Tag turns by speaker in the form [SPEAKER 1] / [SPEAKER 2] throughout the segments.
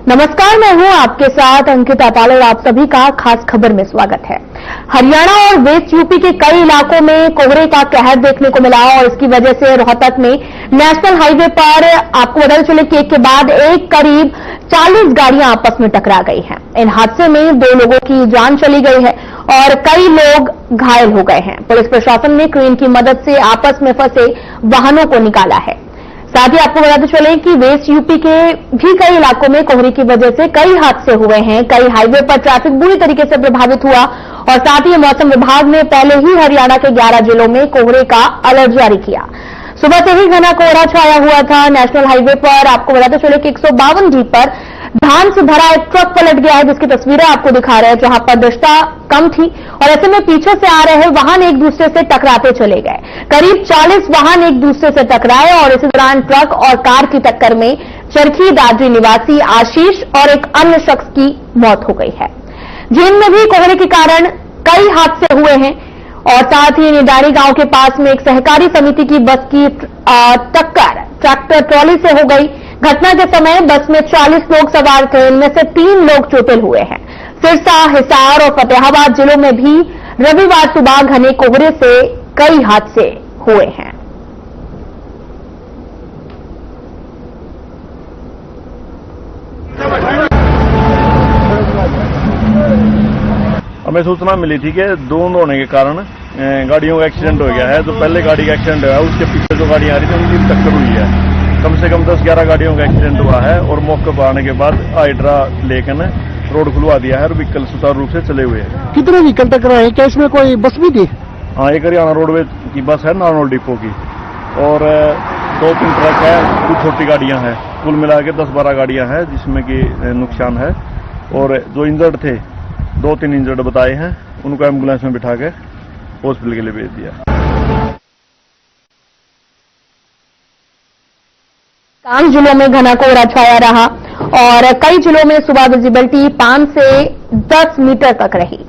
[SPEAKER 1] नमस्कार, मैं हूं आपके साथ अंकिता पाल और आप सभी का खास खबर में स्वागत है। हरियाणा और वेस्ट यूपी के कई इलाकों में कोहरे का कहर देखने को मिला और इसकी वजह से रोहतक में नेशनल हाईवे पर आपको बताते चले कि एक के बाद एक करीब 40 गाड़ियां आपस में टकरा गई हैं। इन हादसे में 2 लोगों की जान चली गई है और कई लोग घायल हो गए हैं। पुलिस प्रशासन ने क्रेन की मदद से आपस में फंसे वाहनों को निकाला है। साथ ही आपको बताते चले कि वेस्ट यूपी के भी कई इलाकों में कोहरे की वजह से कई हादसे हुए हैं। कई हाईवे पर ट्रैफिक बुरी तरीके से प्रभावित हुआ और साथ ही मौसम विभाग ने पहले ही हरियाणा के 11 जिलों में कोहरे का अलर्ट जारी किया। सुबह से ही घना कोहरा छाया हुआ था। नेशनल हाईवे पर आपको बताते चले कि 152 पर धान से भरा एक ट्रक पलट गया है, जिसकी तस्वीरें आपको दिखा रहे हैं, जहां पर दृष्टता कम थी और ऐसे में पीछे से आ रहे वाहन एक दूसरे से टकराते चले गए। करीब 40 वाहन एक दूसरे से टकराए और इसी दौरान ट्रक और कार की टक्कर में चरखी दादरी निवासी आशीष और एक अन्य शख्स की मौत हो गई है। जींद में भी कोहरे के कारण कई हादसे हुए हैं और साथ ही निडारी गांव के पास में एक सहकारी समिति की बस की टक्कर ट्रैक्टर ट्रॉली से हो गई। घटना के समय बस में 40 लोग सवार थे, इनमें से 3 लोग चोटिल हुए हैं। सिरसा, हिसार और फतेहाबाद जिलों में भी रविवार सुबह घने कोहरे से कई हादसे हुए हैं।
[SPEAKER 2] हमें सूचना मिली थी कि धुंध होने के कारण गाड़ियों का एक्सीडेंट हो गया है। जो पहले गाड़ी का एक्सीडेंट हुआ है उसके पीछे जो गाड़ियां आ रही थी उनकी टक्कर हुई है। कम से कम 10-11 गाड़ियों का एक्सीडेंट हुआ है और मौके पर आने के बाद हाइड्रा लेकर रोड खुलवा दिया है और व्हीकल सुचारू रूप से चले हुए हैं।
[SPEAKER 3] कितने व्हीकल टकराए हैं? क्या इसमें कोई बस भी थी?
[SPEAKER 2] हाँ, एक हरियाणा रोडवेज की बस है, नारनौल डिपो की, और 2-3 ट्रक है, कुछ छोटी गाड़ियां हैं। कुल मिला के 10-12 गाड़ियां हैं जिसमें कि नुकसान है। और जो इंजर्ड थे, 2-3 इंजर्ड बताए हैं, उनको एम्बुलेंस में बिठा के हॉस्पिटल के लिए भेज दिया।
[SPEAKER 1] अधिकांश जिलों में घना कोहरा छाया रहा और कई जिलों में सुबह विजिबिलिटी 5 से 10 मीटर तक रही।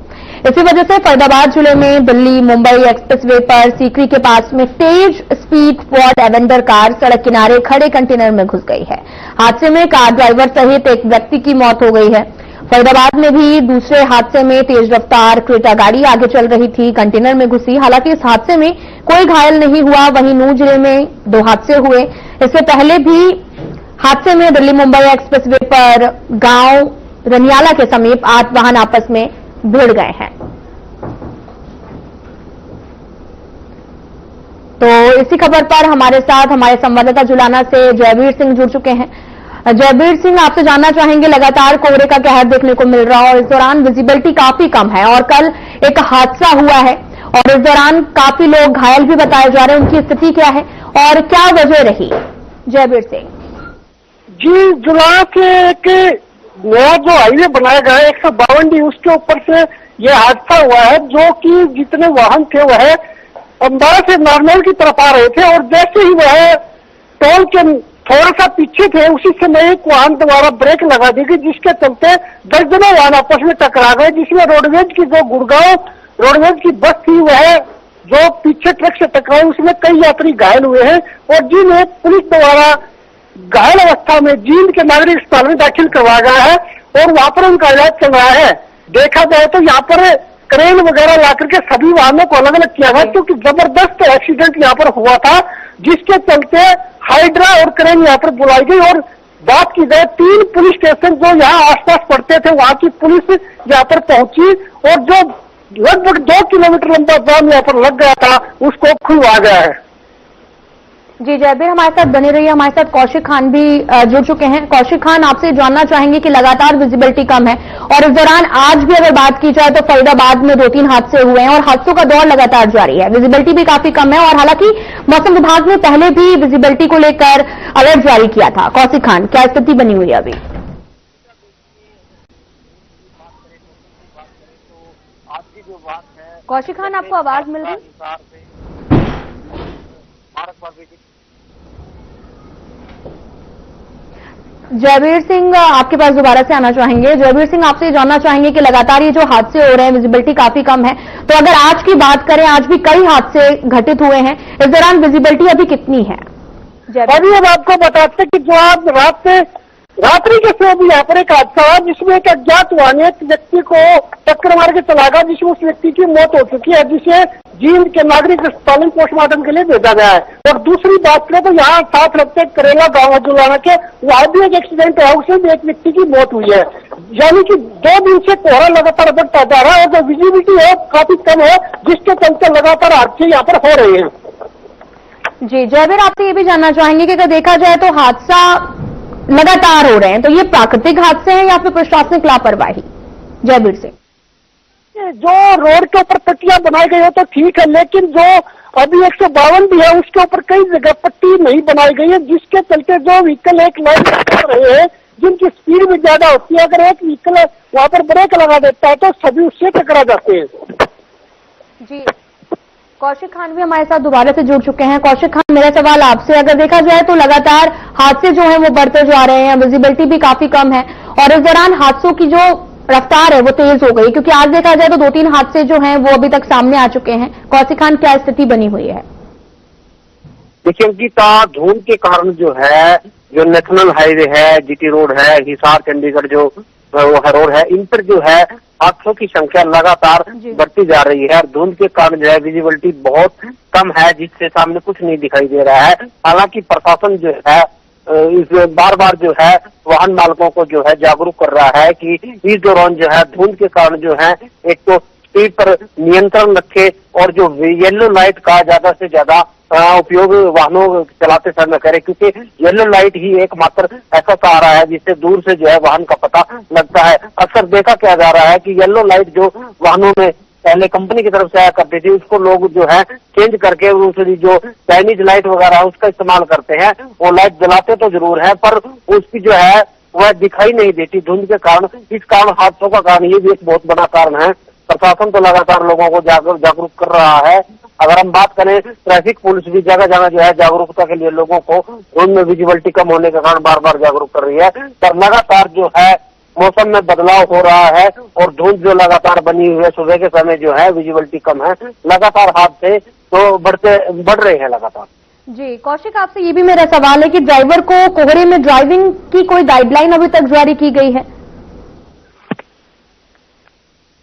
[SPEAKER 1] इसी वजह से फरीदाबाद जिले में दिल्ली मुंबई एक्सप्रेसवे पर सीकरी के पास में तेज स्पीड क्वाड एवेंडर कार सड़क किनारे खड़े कंटेनर में घुस गई है। हादसे में कार ड्राइवर सहित एक व्यक्ति की मौत हो गई है। फरीदाबाद में भी दूसरे हादसे में तेज रफ्तार क्रेटा गाड़ी आगे चल रही थी, कंटेनर में घुसी। हालांकि इस हादसे में कोई घायल नहीं हुआ। वहीं नूंह जिले में 2 हादसे हुए। इससे पहले भी हादसे में दिल्ली मुंबई एक्सप्रेसवे पर गांव रनियाला के समीप 8 वाहन आपस में भिड़ गए हैं। तो इसी खबर पर हमारे साथ हमारे संवाददाता जुलाना से जयवीर सिंह जुड़ चुके हैं। जयवीर सिंह, आपसे जानना चाहेंगे, लगातार कोहरे का कहर देखने को मिल रहा है और इस दौरान विजिबिलिटी काफी कम है और कल एक हादसा हुआ है और इस दौरान काफी लोग घायल भी बताए जा रहे हैं। उनकी स्थिति क्या है और क्या वजह रही? जयवीर सिंह
[SPEAKER 3] जी, जुला के नया जो हाईवे बनाया गया है 152D, उसके ऊपर से ये हादसा हुआ है, जो कि जितने वाहन थे वह अम्बाला से नारनौल की तरफ आ रहे थे और जैसे ही वह टोल के थोड़ा सा पीछे थे, उसी समय एक वाहन द्वारा ब्रेक लगा दी गई, जिसके चलते दर्जनों वाहन आपस में टकरा गए, जिसमें रोडवेज की जो गुड़गांव रोडवेज की बस थी वह जो पीछे ट्रक से टकराई, उसमें कई यात्री घायल हुए हैं और जिन्हें पुलिस द्वारा घायल अवस्था में जींद के नागरिक अस्पताल में दाखिल करवाया गया है और वहां पर उनका इलाज चल रहा है। देखा जाए तो यहाँ पर क्रेन वगैरह लाकर के सभी वाहनों को अलग अलग किया गया, क्योंकि जबरदस्त एक्सीडेंट यहाँ पर हुआ था, जिसके चलते हाइड्रा और क्रेन यहाँ पर बुलाई गई। और बात की जाए 3 पुलिस स्टेशन जो यहाँ आसपास पड़ते थे, वहां की पुलिस यहाँ पर पहुंची और जो लगभग 2 किलोमीटर लंबा जाम यहाँ पर लग गया था उसको खुलवा गया है।
[SPEAKER 1] जी जयवीर, हमारे साथ बने रहिए। हमारे साथ कौशिक खान भी जुड़ चुके हैं। कौशिक खान, आपसे जानना चाहेंगे कि लगातार विजिबिलिटी कम है और इस दौरान आज भी अगर बात की जाए तो फरीदाबाद में 2-3 हादसे हुए हैं और हादसों का दौर लगातार जारी है। विजिबिलिटी भी काफी कम है और हालांकि मौसम विभाग ने पहले भी विजिबिलिटी को लेकर अलर्ट जारी किया था। कौशिक खान, क्या स्थिति बनी हुई है अभी? कौशिक खान, आपको आवाज मिल रही? जयवीर सिंह, आपके पास दोबारा से आना चाहेंगे। जयवीर सिंह, आपसे जानना चाहेंगे कि लगातार ये जो हादसे हो रहे हैं, विजिबिलिटी काफी कम है, तो अगर आज की बात करें, आज भी कई हादसे घटित हुए हैं, इस दौरान विजिबिलिटी अभी कितनी है?
[SPEAKER 3] अभी हम आपको बताते हैं कि जो आज रात से रात्रि के समय भी यहाँ पर एक हादसा हुआ जिसमें एक अज्ञात वाहन एक व्यक्ति को टक्कर मार के चला गया, जिसमें उस व्यक्ति की मौत हो चुकी है, जिसे जींद के नागरिक अस्पताल में पोस्टमार्टम के लिए भेजा गया है। और दूसरी बात करें तो यहाँ साथ लगते करेला गाँव है जुलाना के, वहां भी एक एक्सीडेंट हुआ, उसमें भी एक व्यक्ति की मौत हुई है। यानी कि 2 दिन से कोहरा लगातार बढ़ता जा रहा है और जो विजिबिलिटी है काफी कम है, जिसके चलते लगातार हादसे यहाँ पर हो रहे हैं।
[SPEAKER 1] जी जयवीर, आपसे ये भी जानना चाहेंगे कि अगर देखा जाए तो हादसा लगातार हो रहे हैं, तो ये प्राकृतिक हादसे हैं या फिर प्रशासनिक लापरवाही? जयवीर से
[SPEAKER 3] जो रोड के ऊपर पट्टियां बनाई गई हो तो ठीक है, लेकिन जो अभी 152 भी है उसके ऊपर कई जगह पट्टी नहीं बनाई गई है, जिसके चलते जो व्हीकल एक लाइन कर रहे हैं जिनकी स्पीड भी ज्यादा होती है, अगर एक व्हीकल वहां पर ब्रेक लगा देता है तो सभी उससे टकरा जाते हैं।
[SPEAKER 1] जी कौशिक खान भी हमारे साथ दोबारा से जुड़ चुके हैं। कौशिक खान, मेरा सवाल आपसे, अगर देखा जाए तो लगातार हादसे जो हैं वो बढ़ते जा रहे हैं, विजिबिलिटी भी काफी कम है और इस दौरान हादसों की जो रफ्तार है वो तेज हो गई, क्योंकि आज देखा जाए तो 2-3 हादसे जो हैं वो अभी तक सामने आ चुके हैं। कौशिक खान, क्या स्थिति बनी हुई है?
[SPEAKER 4] देखिए अंकिता, धुंध के कारण जो है, जो नेशनल हाईवे है, जीटी रोड है, हिसार चंडीगढ़ जो रोड है, इन पर जो है हादसों की संख्या लगातार बढ़ती जा रही है और धुंध के कारण जो है विजिबिलिटी बहुत कम है, जिससे सामने कुछ नहीं दिखाई दे रहा है। हालांकि प्रशासन जो है इस बार बार जो है वाहन मालकों को जो है जागरूक कर रहा है कि इस दौरान जो है धुंध के कारण जो है एक तो स्पीड पर नियंत्रण रखे और जो येलो लाइट का ज्यादा से ज्यादा उपयोग वाहनों चलाते समय करे, क्योंकि येलो लाइट ही एकमात्र ऐसा सहारा है जिससे दूर से जो है वाहन का पता लगता है। अक्सर देखा क्या जा रहा है कि येलो लाइट जो वाहनों में पहले कंपनी की तरफ से आया करती थी, उसको लोग जो है चेंज करके दूसरी जो चाइनीज लाइट वगैरह उसका इस्तेमाल करते हैं। वो लाइट जलाते तो जरूर है पर उसकी जो है वह दिखाई नहीं देती धुंध के कारण। इस कारण हादसों का कारण ये भी एक बहुत बड़ा कारण है। प्रशासन तो लगातार लोगों को जागरूक कर रहा है। अगर हम बात करें, ट्रैफिक पुलिस भी जगह जगह जो है जागरूकता के लिए लोगों को धुंध में विजिबिलिटी कम होने के कारण बार बार जागरूक कर रही है। पर लगातार जो है मौसम में बदलाव हो रहा है और धुंध जो लगातार बनी हुई है, सुबह के समय जो है विजिबिलिटी कम है, लगातार हादसे तो बढ़ रहे हैं लगातार।
[SPEAKER 1] जी कौशिक, आपसे ये भी मेरा सवाल है कि ड्राइवर को कोहरे में ड्राइविंग की कोई गाइडलाइन अभी तक जारी की गई है?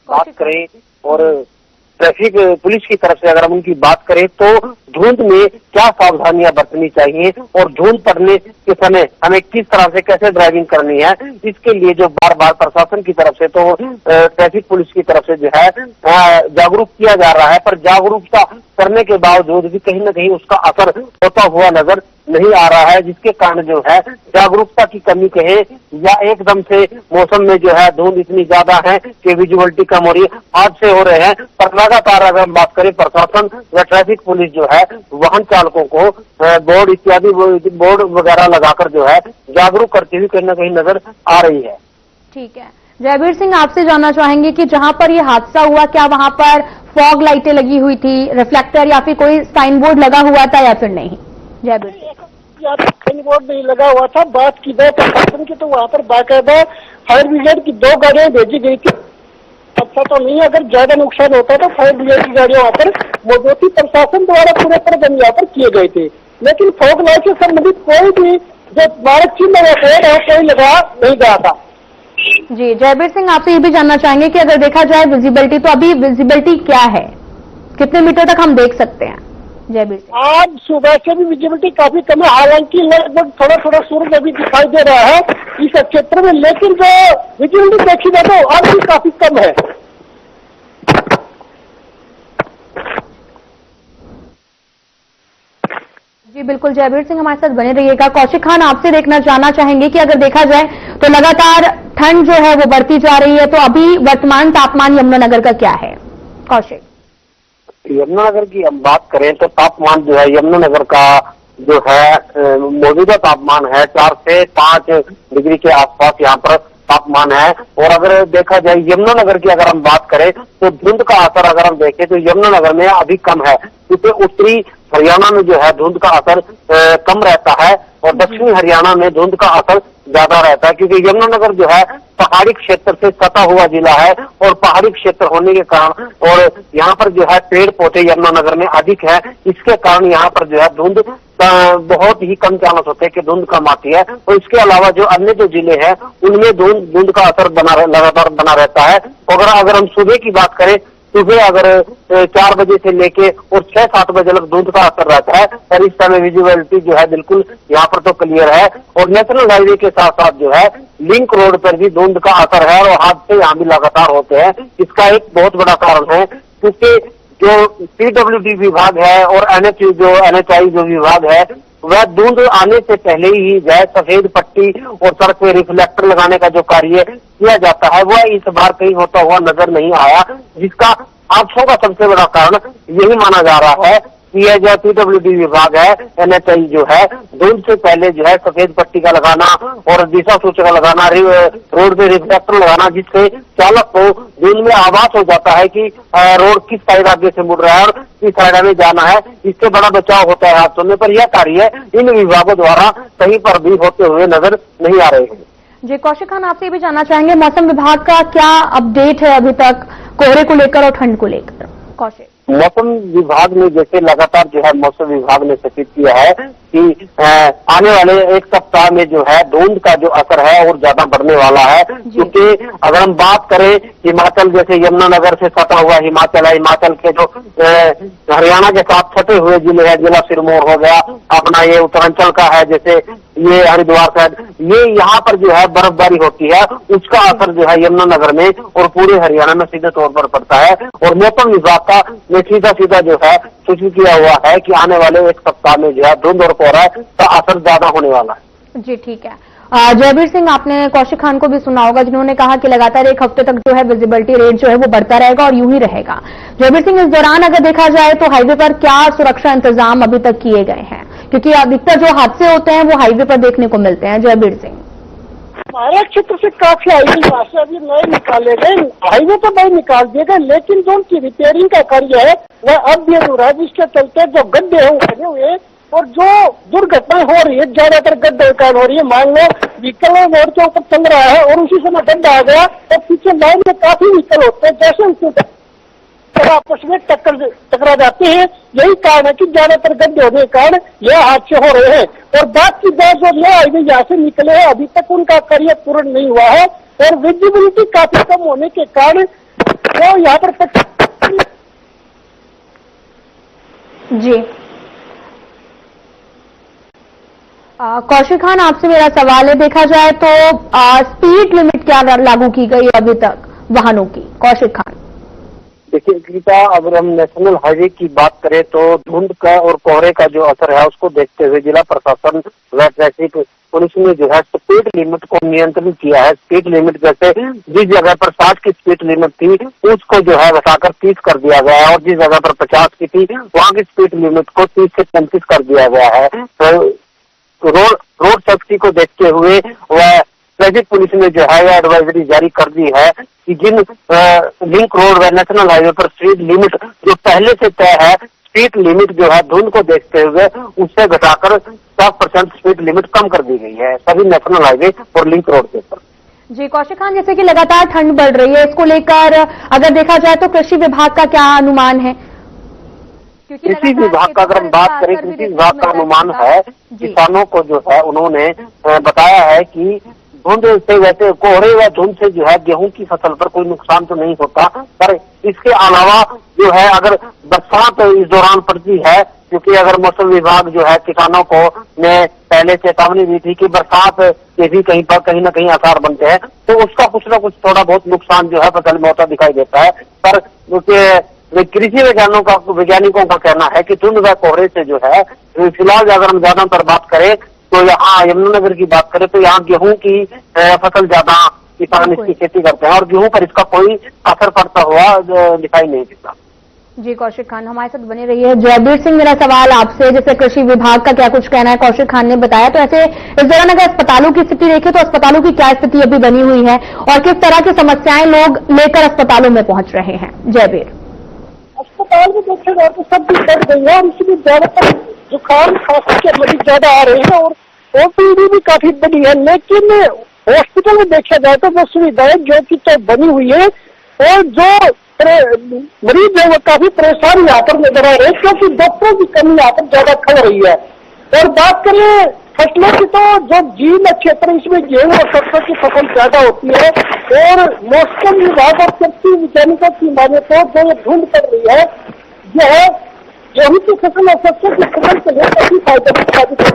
[SPEAKER 4] बात करें और ट्रैफिक पुलिस की तरफ से अगर हम उनकी बात करें तो धुंध में क्या सावधानियां बरतनी चाहिए और धुंध पड़ने के समय हमें किस तरह से कैसे ड्राइविंग करनी है, इसके लिए जो बार बार प्रशासन की तरफ से तो ट्रैफिक पुलिस की तरफ से जो है जागरूक किया जा रहा है। पर जागरूकता करने के बावजूद भी कहीं न कहीं उसका असर होता हुआ नजर नहीं आ रहा है, जिसके कारण जो है जागरूकता की कमी कहे या एकदम से मौसम में जो है धुंध इतनी ज्यादा है कि विजिबिलिटी कम हो रही है, हादसे हो रहे हैं। पर लगातार अगर हम बात करें, प्रशासन या ट्रैफिक पुलिस जो है वाहन चालकों को बोर्ड इत्यादि बोर्ड वगैरह लगाकर जो है जागरूक करती हुई कहीं न कहीं नजर आ रही है।
[SPEAKER 1] ठीक है, जयवीर सिंह, आपसे जानना चाहेंगे कि जहां पर यह हादसा हुआ, क्या वहां पर फॉग लाइटें लगी हुई थी, रिफ्लेक्टर या फिर कोई साइन बोर्ड लगा हुआ था या फिर नहीं? जयवीर सिंह,
[SPEAKER 3] साइन बोर्ड नहीं लगा हुआ था। बात की जाए प्रशासन की तो वहाँ पर बाकायदा फायर ब्रिगेड की 2 गाड़ियां भेजी गई थी। अच्छा तो नहीं, अगर ज्यादा नुकसान होता तो फायर ब्रिगेड की गाड़ियां वहाँ पर मौजूद थी। प्रशासन द्वारा पूरे प्रबंध यहाँ पर किए गए थे, लेकिन फॉग लाइट से संबंधित कोई भी जो मार्ग चिन्ह है कोई लगा नहीं गया था।
[SPEAKER 1] जी जयवीर सिंह, आपसे ये भी जानना चाहेंगे कि अगर देखा जाए विजिबिलिटी, तो अभी विजिबिलिटी क्या है, कितने मीटर तक हम देख सकते हैं? जयवीर सिंह,
[SPEAKER 3] आज सुबह से भी विजिबिलिटी काफी कम है, हालांकि लगभग थोड़ा थोड़ा सूरज अभी दिखाई दे रहा है इस क्षेत्र में, लेकिन जो विजिबिलिटी देखी जाए तो आज भी काफी कम है।
[SPEAKER 1] जी बिल्कुल, जयवीर सिंह हमारे साथ बने रहिएगा। कौशिक खान, आपसे देखना जानना चाहेंगे कि अगर देखा जाए तो लगातार ठंड जो है वो बढ़ती जा रही है, तो अभी वर्तमान तापमान यमुनानगर का क्या है? कौशिक,
[SPEAKER 4] यमुनानगर की हम बात करें तो तापमान जो है यमुनानगर का जो है मौजूदा तापमान है 4 से 5 डिग्री के आसपास यहाँ पर तापमान है। और अगर देखा जाए यमुनानगर की अगर हम बात करें तो धुंध का असर अगर हम देखें तो यमुनानगर में अभी कम है, क्योंकि उत्तरी हरियाणा में जो है धुंध का असर कम रहता है और दक्षिणी हरियाणा में धुंध का असर ज्यादा रहता है, क्योंकि यमुनानगर जो है पहाड़ी क्षेत्र से सटा हुआ जिला है और पहाड़ी क्षेत्र होने के कारण और यहाँ पर जो है पेड़ पौधे यमुनानगर में अधिक है, इसके कारण यहाँ पर जो है धुंध बहुत ही कम चांस होते हैं कि धुंध कम आती है। और इसके अलावा जो अन्य जो जिले हैं उनमें धुंध का असर लगातार बना रहता है। अगर हम सुबह की बात करें, सुबह अगर 4 बजे से लेके और 6-7 बजे तक धुंध का असर रहता है और इस समय विजिबिलिटी जो है बिल्कुल यहाँ पर तो क्लियर है। और नेशनल हाईवे के साथ साथ जो है लिंक रोड पर भी धुंध का असर है और हादसे यहाँ भी लगातार होते हैं। इसका एक बहुत बड़ा कारण है क्योंकि जो PWD विभाग है और NHI जो विभाग है वह धुंध आने से पहले ही जो है सफेद पट्टी और सड़क पे रिफ्लेक्टर लगाने का जो कार्य किया जाता है वह इस बार कहीं होता हुआ नजर नहीं आया, जिसका हादसों का सबसे बड़ा कारण यही माना जा रहा है कि यह जो PWD विभाग है, NHI जो है, धुंध से पहले जो है सफेद पट्टी का लगाना और दिशा सूचक लगाना, रोड पे रिफ्लेक्टर लगाना, जिससे चालक को धुंध में आभास हो जाता है कि रोड किस साइड आगे से मुड़ रहा है और किस साइड में जाना है। इससे बड़ा बचाव होता है हादसों में, पर यह कार्य इन विभागों द्वारा कहीं पर भी होते हुए नजर नहीं आ रहे हैं।
[SPEAKER 1] जी कौशिक खान, आपसे भी जानना चाहेंगे मौसम विभाग का क्या अपडेट है अभी तक कोहरे को लेकर और ठंड को लेकर? कौशिक,
[SPEAKER 4] मौसम विभाग ने जैसे लगातार जो है मौसम विभाग ने सूचित किया है कि आने वाले एक सप्ताह में जो है धुंध का जो असर है और ज्यादा बढ़ने वाला है, क्योंकि अगर हम बात करें हिमाचल जैसे यमुनानगर से सटा हुआ हिमाचल है, हिमाचल के जो हरियाणा के साथ सटे हुए जिले हैं, जिला सिरमौर हो गया, अपना ये उत्तरांचल का है जैसे ये हरिद्वार साइड, ये यहाँ पर जो है बर्फबारी होती है, उसका असर जो है यमुनानगर में और पूरे हरियाणा में सीधे तौर पर पड़ता है। और मौसम विभाग का ने सीधा जो है सूचित किया हुआ है कि आने वाले एक सप्ताह में जो है धुंध और कोहरा का असर ज्यादा होने वाला है।
[SPEAKER 1] जी ठीक है। जयवीर सिंह, आपने कौशिक खान को भी सुना होगा जिन्होंने कहा कि लगातार एक हफ्ते तक जो है विजिबिलिटी रेट जो है वो बढ़ता रहेगा और यूं ही रहेगा। जयवीर सिंह, इस दौरान अगर देखा जाए तो हाईवे पर क्या सुरक्षा इंतजाम अभी तक किए गए हैं, क्योंकि अधिकतर जो हादसे होते हैं वो हाईवे पर देखने को मिलते हैं? जयवीर सिंह,
[SPEAKER 3] हमारे क्षेत्र से काफी हाईवे रास्ते अभी नए निकाले गए, हाईवे तो नहीं निकाल दिए गए, लेकिन जो उनकी रिपेयरिंग का कार्य है वह अब भी अधूरा है, जिसके चलते जो गड्ढे हैं बने हुए और जो दुर्घटनाएं हो रही है ज्यादातर गड्ढे के कारण हो रही है। मान लो व्हीकल रोड के ऊपर चल रहा है और उसी समय गड्ढा आ गया और पीछे लाइन में काफी व्हीकल होते हैं, जैसे उसके आपस में टकरा जाते हैं। यही कारण है कि ज्यादातर गड्ढे होने के कारण यह हादसे हो रहे हैं। और बात की जाए जो यह हाईवे यहाँ से निकले हैं अभी तक उनका कार्य पूर्ण नहीं हुआ है और विजिबिलिटी काफी कम होने के कारण वो यहाँ पर
[SPEAKER 1] जी कौशिक खान, आपसे मेरा सवाल है, देखा जाए तो स्पीड लिमिट क्या लागू की गई अभी तक वाहनों की? कौशिक खान,
[SPEAKER 4] देखिए गीता, अगर हम नेशनल हाईवे की बात करें तो धुंध का और कोहरे का जो असर है उसको देखते हुए जिला प्रशासन व ट्रैफिक पुलिस ने जो है स्पीड लिमिट को नियंत्रित किया है। स्पीड लिमिट जैसे जिस जगह पर 60 की स्पीड लिमिट थी उसको जो है घटाकर 30 कर दिया गया है और जिस जगह पर 50 की थी वहाँ की स्पीड लिमिट को 30 से 35 कर दिया गया है। तो रोड सेफ्टी को देखते हुए वह ट्रैफिक पुलिस ने जो है एडवाइजरी जारी कर दी है कि जिन लिंक रोड व नेशनल हाईवे पर स्पीड लिमिट जो पहले से तय है, स्पीड लिमिट जो है धुंध को देखते हुए उससे घटाकर 10% स्पीड लिमिट कम कर दी गई है सभी नेशनल हाईवे और लिंक रोड के ऊपर।
[SPEAKER 1] जी कौशिक खान, जैसे कि लगातार ठंड बढ़ रही है, इसको लेकर अगर देखा जाए तो कृषि विभाग का क्या अनुमान है?
[SPEAKER 4] कृषि विभाग का अगर हम बात करें, कृषि विभाग का अनुमान है, किसानों को जो है उन्होंने बताया है कि धुंध से वैसे कोहरे व धुंध से जो है गेहूं की फसल पर कोई नुकसान तो नहीं होता, पर इसके अलावा जो है अगर बरसात इस दौरान पड़ती है, क्योंकि अगर मौसम विभाग जो है किसानों को ने पहले चेतावनी दी थी कि बरसात के भी कहीं ना कहीं आसार बनते हैं, तो उसका कुछ ना कुछ थोड़ा बहुत नुकसान जो है फसल में होता दिखाई देता है। पर कृषि वैज्ञानिकों का कहना है कि धुंध व कोहरे से जो है फिलहाल अगर हम ज्यादातर बात करें तो यहाँ यमुनानगर की बात करें तो यहाँ गेहूं की फसल ज्यादा किसान इसकी खेती करते हैं और गेहूं पर इसका कोई असर पड़ता हुआ दिखाई नहीं देता।
[SPEAKER 1] जी कौशिक खान, हमारे साथ बने रही है। जयवीर सिंह, मेरा सवाल आपसे, जैसे कृषि विभाग का क्या कुछ कहना है कौशिक खान ने बताया, तो ऐसे इस दौरान अगर अस्पतालों की स्थिति देखें तो अस्पतालों की क्या स्थिति अभी बनी हुई है और किस तरह की समस्याएं लोग लेकर अस्पतालों में पहुंच रहे हैं? जयवीर,
[SPEAKER 3] अस्पताल में देखे जाए तो सब भी बढ़ गई है और इसलिए ज्यादातर जुकाम खांसी के मरीज ज्यादा आ रहे हैं और ओपीडी भी काफी बड़ी है। लेकिन हॉस्पिटल में देखा जाए तो वो सुविधाएं जो कि तो बनी हुई है और जो मरीज है वो काफी परेशान यहाँ पर नजर आ रहे हैं क्योंकि डॉक्टरों की कमी यहाँ पर ज्यादा खल रही है। और बात करें फसलों की तो जो जीर्ण क्षेत्र इसमें गेहूं और सरसों की फसल ज्यादा होती है और मौसम विभाग और कृषि वैज्ञानिकों की माने तो जो ये धुंध पड़ रही है यह गेहूं की फसल और सरसों की फसल के लिए काफी फायदेमंद साबित है।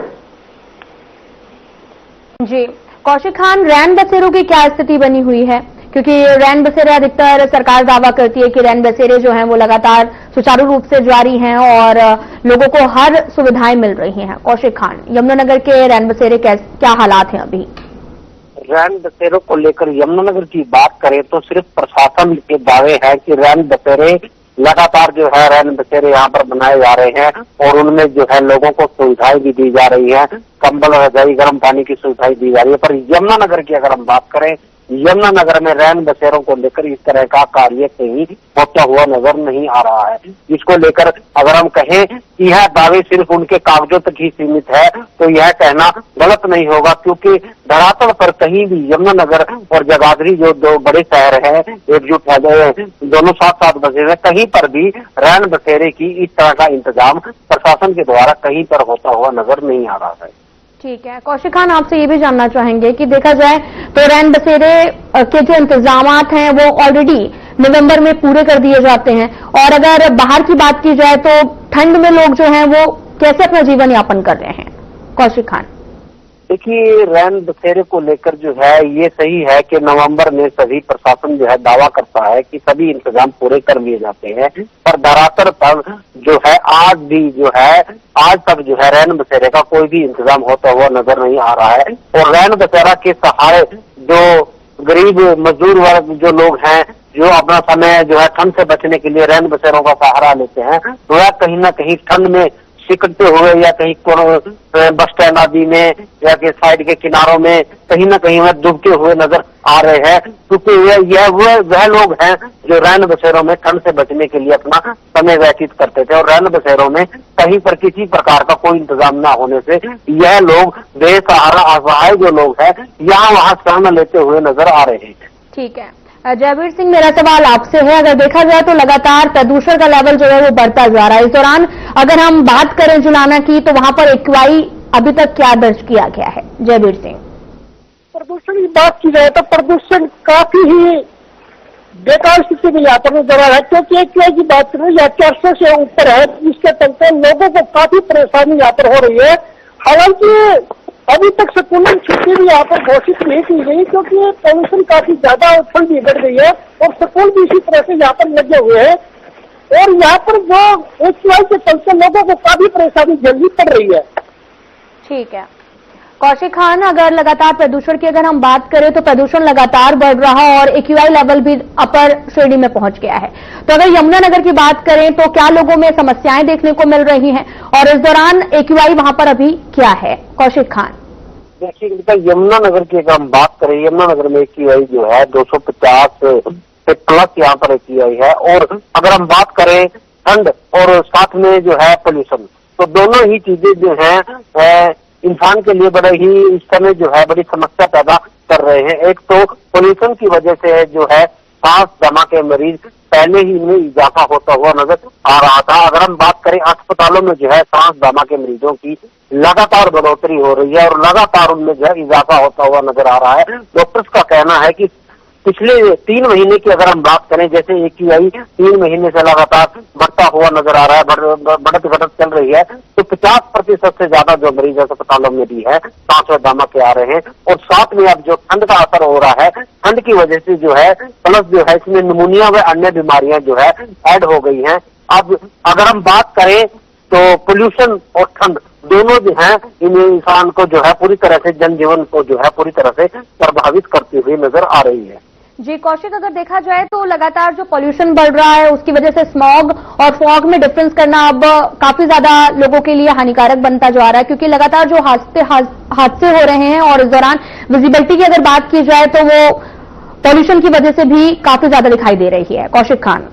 [SPEAKER 1] जी कौशिक खान, रैन बसेरों की क्या स्थिति बनी हुई है? क्योंकि रैन बसेरे अधिकतर सरकार दावा करती है कि रैन बसेरे जो हैं वो लगातार सुचारू रूप से जारी हैं और लोगों को हर सुविधाएं मिल रही हैं। कौशिक खान, यमुनानगर के रैन बसेरे क्या हालात हैं अभी?
[SPEAKER 4] रैन बसेरों को लेकर यमुनानगर की बात करें तो सिर्फ प्रशासन के दावे है कि रैन बसेरे लगातार जो है रैन बसेरे यहाँ पर बनाए जा रहे हैं और उनमें जो है लोगों को सुविधाएं भी दी जा रही है, कंबल, रजाई, गर्म पानी की सुविधाएं दी जा रही है। पर यमुनानगर की अगर हम बात करें, यमुनानगर में रैन बसेरों को लेकर इस तरह का कार्य कहीं होता हुआ नजर नहीं आ रहा है। इसको लेकर अगर हम कहें कि यह दावे सिर्फ उनके कागजों तक ही सीमित है तो यह कहना गलत नहीं होगा, क्योंकि धरातल पर कहीं भी यमुनानगर और जगाधरी जो दो बड़े शहर हैं एकजुट है, दोनों साथ साथ बसे हुए, कहीं पर भी रैन बसेरे की इस तरह का इंतजाम प्रशासन के द्वारा कहीं पर होता हुआ नजर नहीं आ रहा है।
[SPEAKER 1] ठीक है कौशिक खान, आपसे ये भी जानना चाहेंगे कि देखा जाए तो रैन बसेरे के जो इंतजामात हैं वो ऑलरेडी नवंबर में पूरे कर दिए जाते हैं और अगर बाहर की बात की जाए तो ठंड में लोग जो हैं वो कैसे अपना जीवन यापन कर रहे हैं? कौशिक खान,
[SPEAKER 4] देखिए रैन बसेरे को लेकर जो है ये सही है कि नवंबर में सभी प्रशासन जो है दावा करता है कि सभी इंतजाम पूरे कर लिए जाते हैं, पर धरातल पर जो है आज भी जो है आज तक जो है रैन बसेरे का कोई भी इंतजाम होता हुआ नजर नहीं आ रहा है। और रैन बसेरा के सहारे जो गरीब मजदूर वर्ग जो लोग हैं जो अपना समय जो है ठंड से बचने के लिए रैन बसेरों का सहारा लेते हैं, वह कहीं ना कहीं ठंड में सिकड़ते हुए या कहीं बस स्टैंड आदि में या कि साइड के किनारों में कहीं ना कहीं वह डूबते हुए नजर आ रहे हैं, क्योंकि वह लोग हैं जो रैन बसेरों में ठंड से बचने के लिए अपना समय व्यतीत करते थे और रैन बसेरों में कहीं पर किसी प्रकार का कोई इंतजाम न होने से यह लोग बेसहारा असहाय जो लोग हैं यहाँ वहाँ शरण लेते हुए नजर आ रहे हैं।
[SPEAKER 1] ठीक है जयवीर सिंह, मेरा सवाल आपसे है, अगर देखा जाए तो लगातार प्रदूषण का लेवल जो है वो बढ़ता जा रहा है। इस दौरान अगर हम बात करें जुलाना की तो वहां पर एक्यूआई अभी तक क्या दर्ज किया गया है? जयवीर सिंह,
[SPEAKER 3] प्रदूषण की बात की जाए तो प्रदूषण काफी ही बेकार स्थिति में यहाँ पर नजर आ रहा है, क्योंकि एक्यूआई की बात करें या 400 से ऊपर है, जिसके चलते लोगों को काफी परेशानी यहाँ पर हो रही है। हालांकि अभी तक स्कूलों की छुट्टी भी यहाँ पर घोषित नहीं की गई क्योंकि पॉल्यूशन काफी ज्यादा और ठंड भी बढ़ गई है और स्कूल भी इसी तरह से यहाँ पर लगे हुए हैं और यहाँ पर जो एक्यूआई के चलते लोगों को काफी परेशानी झेलनी पड़ रही है।
[SPEAKER 1] ठीक है कौशिक खान, अगर लगातार प्रदूषण की अगर हम बात करें तो प्रदूषण लगातार बढ़ रहा और एक्यूआई लेवल भी अपर श्रेणी में पहुंच गया है, तो अगर यमुनानगर की बात करें तो क्या लोगों में समस्याएं देखने को मिल रही हैं और इस दौरान एक्यूआई वहां पर अभी क्या है? कौशिक खान,
[SPEAKER 4] देखिए यमुनानगर की अगर हम बात करें, यमुनानगर में एक्यूआई जो है 250 से प्लस यहाँ पर एक्यूआई है और अगर हम बात करें ठंड और साथ में जो है पोल्यूशन, तो दोनों ही चीजें जो है इंसान के लिए बड़े ही इस समय जो है बड़ी समस्या पैदा कर रहे हैं। एक तो पोल्यूशन की वजह से जो है सांस दमा के मरीज पहले ही इनमें इजाफा होता हुआ नजर आ रहा था। अगर हम बात करें अस्पतालों में जो है सांस दमा के मरीजों की लगातार बढ़ोतरी हो रही है और लगातार उनमें जो है इजाफा होता हुआ नजर आ रहा है। डॉक्टर्स का कहना है कि पिछले 3 महीने की अगर हम बात करें, जैसे एक्यूआई 3 महीने से लगातार बढ़ता हुआ नजर आ रहा है, बढ़त घटत चल रही है, तो 50% से ज्यादा जो मरीज अस्पतालों में भी है सांस व दमा के आ रहे हैं और साथ में अब जो ठंड का असर हो रहा है, ठंड की वजह से जो है प्लस जो है इसमें निमोनिया व अन्य बीमारियां जो है ऐड हो गई हैं। अब अगर हम बात करें तो पोल्यूशन और ठंड दोनों जो है इन इंसान को जो है पूरी तरह से जनजीवन को जो है पूरी तरह से प्रभावित करती हुई नजर आ रही है।
[SPEAKER 1] जी कौशिक, अगर देखा जाए तो लगातार जो पॉल्यूशन बढ़ रहा है उसकी वजह से स्मॉग और फॉग में डिफरेंस करना अब काफी ज्यादा लोगों के लिए हानिकारक बनता जा रहा है, क्योंकि लगातार जो हादसे हो रहे हैं और इस दौरान विजिबिलिटी की अगर बात की जाए तो वो पॉल्यूशन की वजह से भी काफी ज्यादा दिखाई दे रही है। कौशिक खान,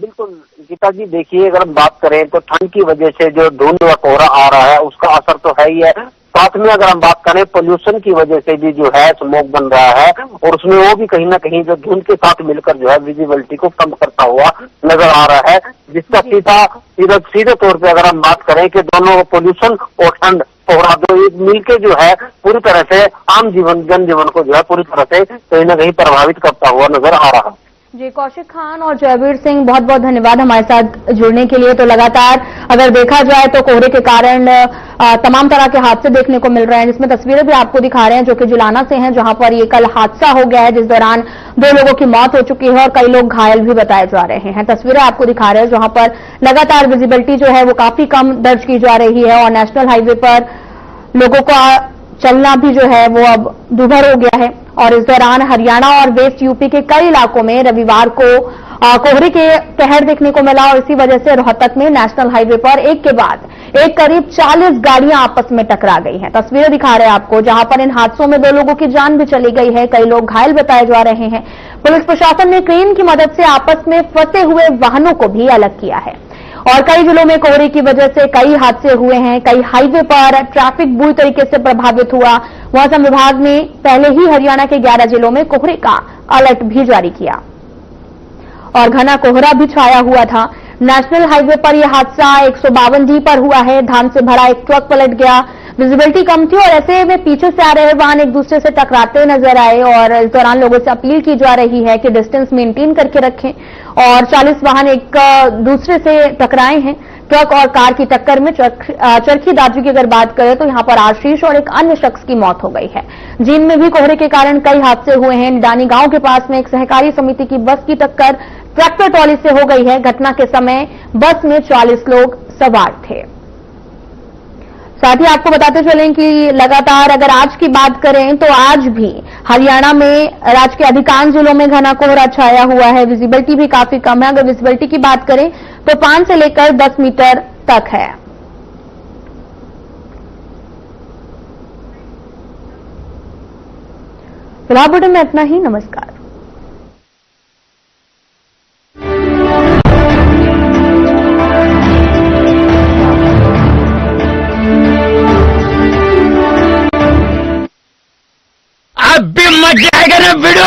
[SPEAKER 4] बिल्कुल गीता जी, देखिए अगर हम बात करें तो ठंड की वजह से जो धुंध व कोहरा आ रहा है उसका असर तो है ही है। साथ में अगर हम बात करें पोल्यूशन की वजह से भी जो है स्मोक बन रहा है और उसमें वो भी कहीं ना कहीं जो धुंध के साथ मिलकर जो है विजिबिलिटी को कम करता हुआ नजर आ रहा है, जिसका सीधे तौर पे अगर हम बात करें कि दोनों पोल्यूशन और ठंड कोहरा दो मिलके जो है पूरी तरह से आम जनजीवन को जो है पूरी तरह से कहीं ना कहीं प्रभावित करता हुआ नजर आ रहा है।
[SPEAKER 1] जी, कौशिक खान और जयवीर सिंह, बहुत बहुत धन्यवाद हमारे साथ जुड़ने के लिए। तो लगातार अगर देखा जाए तो कोहरे के कारण तमाम तरह के हादसे देखने को मिल रहे हैं, जिसमें तस्वीरें भी आपको दिखा रहे हैं जो कि जुलाना से हैं, जहां पर ये कल हादसा हो गया है जिस दौरान 2 लोगों की मौत हो चुकी है और कई लोग घायल भी बताए जा रहे हैं। तस्वीरें आपको दिखा रहे हैं जहां पर लगातार विजिबिलिटी जो है वो काफी कम दर्ज की जा रही है और नेशनल हाईवे पर लोगों का चलना भी जो है वो अब दूभर हो गया है। और इस दौरान हरियाणा और वेस्ट यूपी के कई इलाकों में रविवार को कोहरे के कहर देखने को मिला और इसी वजह से रोहतक में नेशनल हाईवे पर एक के बाद एक करीब 40 गाड़ियां आपस में टकरा गई हैं। तस्वीरें दिखा रहे हैं आपको जहां पर इन हादसों में 2 लोगों की जान भी चली गई है, कई लोग घायल बताए जा रहे हैं। पुलिस प्रशासन ने क्रेन की मदद से आपस में फंसे हुए वाहनों को भी अलग किया है और कई जिलों में कोहरे की वजह से कई हादसे हुए हैं। कई हाईवे पर ट्रैफिक बुरी तरीके से प्रभावित हुआ। मौसम विभाग ने पहले ही हरियाणा के 11 जिलों में कोहरे का अलर्ट भी जारी किया और घना कोहरा भी छाया हुआ था। नेशनल हाईवे पर यह हादसा 152D पर हुआ है। धान से भरा एक ट्रक पलट गया, विजिबिलिटी कम थी और ऐसे में पीछे से आ रहे वाहन एक दूसरे से टकराते नजर आए और इस दौरान लोगों से अपील की जा रही है कि डिस्टेंस मेंटेन करके रखें और 40 वाहन एक दूसरे से टकराए हैं। ट्रक और कार की टक्कर में चरखी दादरी की अगर बात करें तो यहां पर आशीष और एक अन्य शख्स की मौत हो गई है। जींद में भी कोहरे के कारण कई हादसे हुए हैं। निडानी गांव के पास में एक सहकारी समिति की बस की टक्कर ट्रैक्टर ट्रॉली से हो गई है। घटना के समय बस में 40 लोग सवार थे। साथ ही आपको बताते चलें कि लगातार अगर आज की बात करें तो आज भी हरियाणा में राज्य के अधिकांश जिलों में घना कोहरा छाया हुआ है। विजिबिलिटी भी काफी कम है। अगर विजिबिलिटी की बात करें तो 5 से लेकर 10 मीटर तक है। फिलहाल बुलेटिन में इतना ही। नमस्कार।
[SPEAKER 5] अब भी मजा आएगा ना वीडियो।